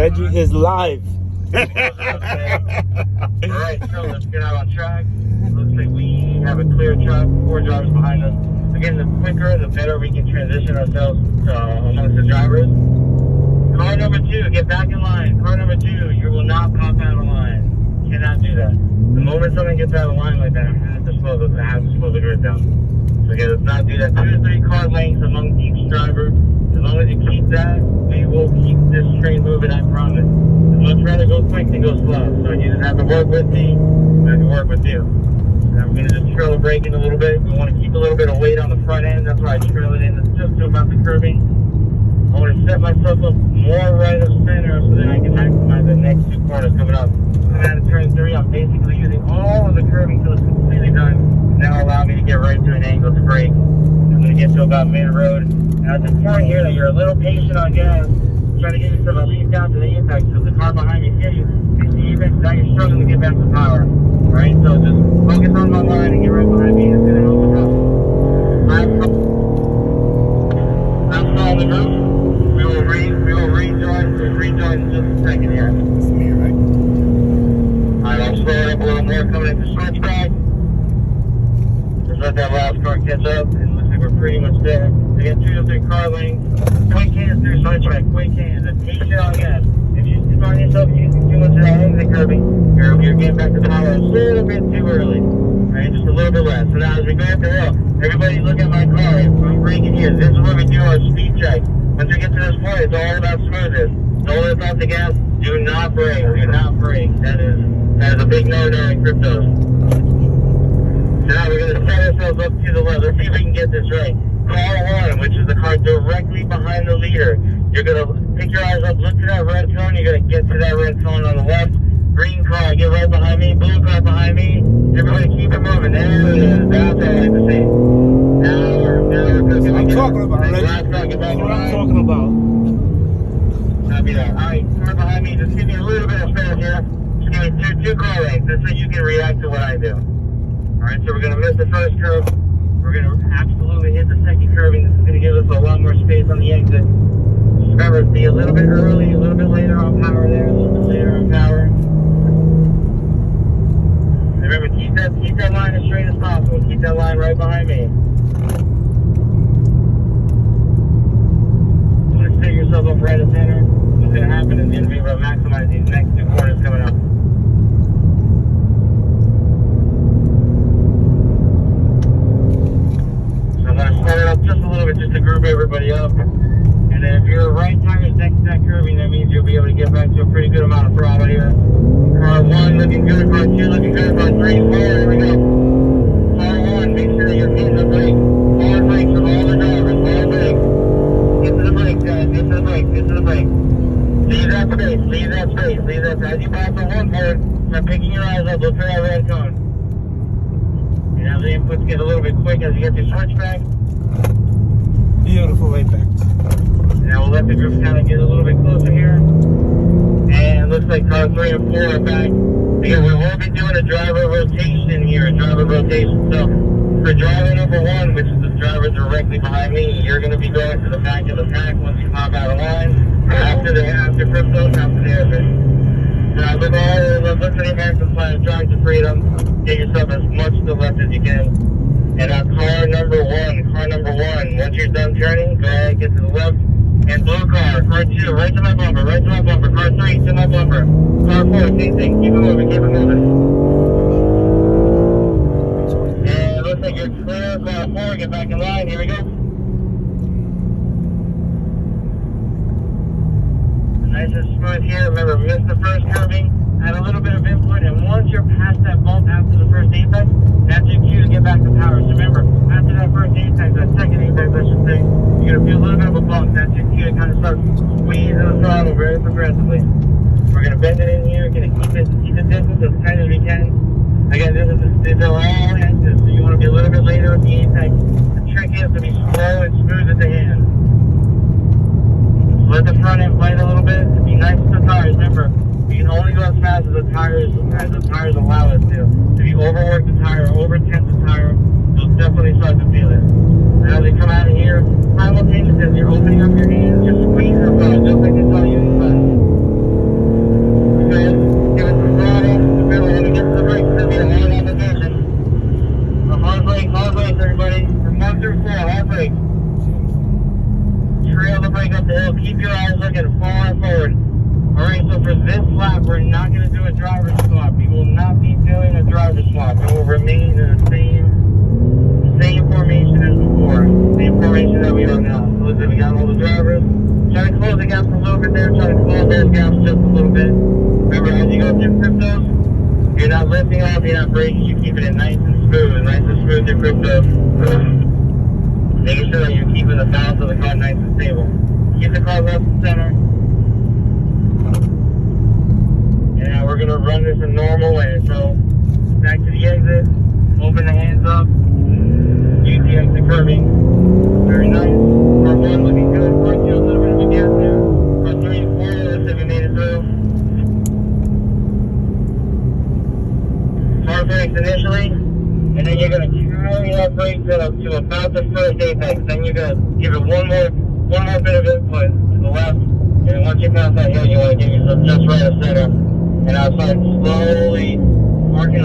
Reggie is live. Alright, so let's get out on track. Looks like we have a clear track, 4 drivers behind us. Again, the quicker, the better we can transition ourselves amongst the drivers. Car number 2, get back in line. Car number 2, you will not pop out of line. You cannot do that. The moment someone gets out of line like that, I have to slow the grid down. So again, let's not do that. 2 to 3 car lengths among each driver. As long as you keep that, we will keep this train moving, I promise. I'd much rather go quick than go slow. So you just have to work with me, I have to work with you. And I'm going to just trail the brake in a little bit. We want to keep a little bit of weight on the front end. That's why I trail it in just to about the curbing. I want to set myself up more right of center so that I can maximize the next 2 corners coming up. Coming out of turn 3, I'm basically using all of the curbing until it's completely done. Now allow me to get right to an angle to brake. I'm going to get to about mid-road. Now it's important here that you're a little patient on gas. Try to get yourself at least down to the impact so the car behind me hits you. If the impact, now you're struggling to get back to power. Alright, so just focus on my line and get right behind me. It's going to help us out. I'm on the roof. We will rejoin in just a second here. It's me, right? Alright, I'll slow it up a little more coming into switchback. Just let that last car catch up, and looks like we're pretty much there. We got 2 to 3 car lengths. Quick hands through switchback, quick hands, and patient on gas. If you find yourself using too much of that exit curbing, you're getting back to power a little bit too early. Alright, just a little bit less. So now as we go up the hill, everybody look at my car. I'm braking here. This is where we do our speed check. Once we get to this point, it's all about smoothness. It's all about the gas. Do not brake. Do not brake. That is a big no-no in cryptos. So now we're going to set ourselves up to the left. Let's see if we can get this right. Car 1, which is the car directly behind the leader. You're going to pick your eyes up, look to that red cone. You're going to get to that red cone on the left. Green car, get right behind me. Blue car behind me. Everybody keep it moving. There it is. That's what I like to see. Now we're cooking. I'm talking about, Reggie. Last car, get back That's in what I'm line. talking about. Copy that. Alright, car behind me. Just give me a little bit of space here. Just give me two car lengths. That's so you can react to what I do. Alright, so we're going to miss the first curve. We're going to absolutely hit the second curving. This is going to give us a lot more space on the exit. Just remember, be a little bit early, a little bit later on power there, a little bit later on power. And remember, keep that line as straight as possible. Keep that line right behind me. You want to set yourself up right at center. What's going to happen is you're going to be able to maximize these next 2 corners coming up. Set it up just a little bit just to group everybody up. And then if your right tire is next to that curving, that means you'll be able to get back to a pretty good amount of throttle here. Car 1 looking good, car 2 looking good, car 3, 4, here we go. Car 1, make sure that you're hitting the brake. Forward brakes of all the drivers, forward brakes. Get to the brakes, guys, get to the brakes, get to the brakes. Leave that space, leave that space, leave that space. As you pass the 1 board, start picking your eyes up, look for that red cone. And as the inputs get a little bit quick as you get your switchback. Beautiful impact. Now we'll let the group kind of get a little bit closer here. And it looks like car 3 and 4 are back. Again, we will be doing a driver rotation here, a driver rotation. So for driver number 1, which is the driver directly behind me, you're going to be going to the back of the pack once you pop out of line. After crypto, after the airbag. Now look to the American flag, drive to freedom. Get yourself as much to the left as you can. And car number 1, once you're done turning, go ahead, get to the left. And blue car 2, right to my bumper, car 3 to my bumper, car 4, same thing, keep it moving. And it looks like you're clear, car 4, get back in line, here we go. Nice and smooth here, remember, miss the first curving, add a little bit of input, and once you're past that bump after the first apex, that's your cue to get back to power. So remember, after that first apex, that second apex, I should say, you're going to feel a little bit of a bump. That's your cue to kind of start squeezing the throttle very progressively. We're going to bend it in here, going to keep the distance as tight as we can. Again, these are all answers, so you want to be a little bit later with the apex. The trick is to be slow and smooth at the hand. So let the front end bite a little bit, be nice to the tires. Remember, you can only go as fast as the tires allow us to. If you overwork the tire, overtense the tire, you'll definitely start to feel it. And as we come out of here, simultaneously as you're opening up your hands, you're squeezing the throttle, just like they tell you in class. brake up the hill. Keep your eyes looking far forward. Alright, so for this lap, we're not going to do a driver swap. We will not be doing a driver swap. It will remain in the same formation as before. Same formation that we are now. So listen, we got all the drivers. Try to close the gaps a little bit there. Try to close those gaps just a little bit. Remember, as you go through cryptos, you're not lifting off, you're not braking. You're keeping it nice and smooth through crypto. Making sure that you're keeping the balance of the car nice and stable. Keep the car left and center. And now we're going to run this a normal way. So, back to the exit. Open the hands up. Use the exit curving. Very nice. Car 1 looking good. Car 2 a little bit of a gap there. Car 3 and 4, let's see if we made it through. Car brakes initially. And then you're going to carry that brake pedal to about the first apex. Then you're going to give it one more bit of input to the left. And then once you pass that hill, you want to give yourself just right of center. And I'll start slowly marking the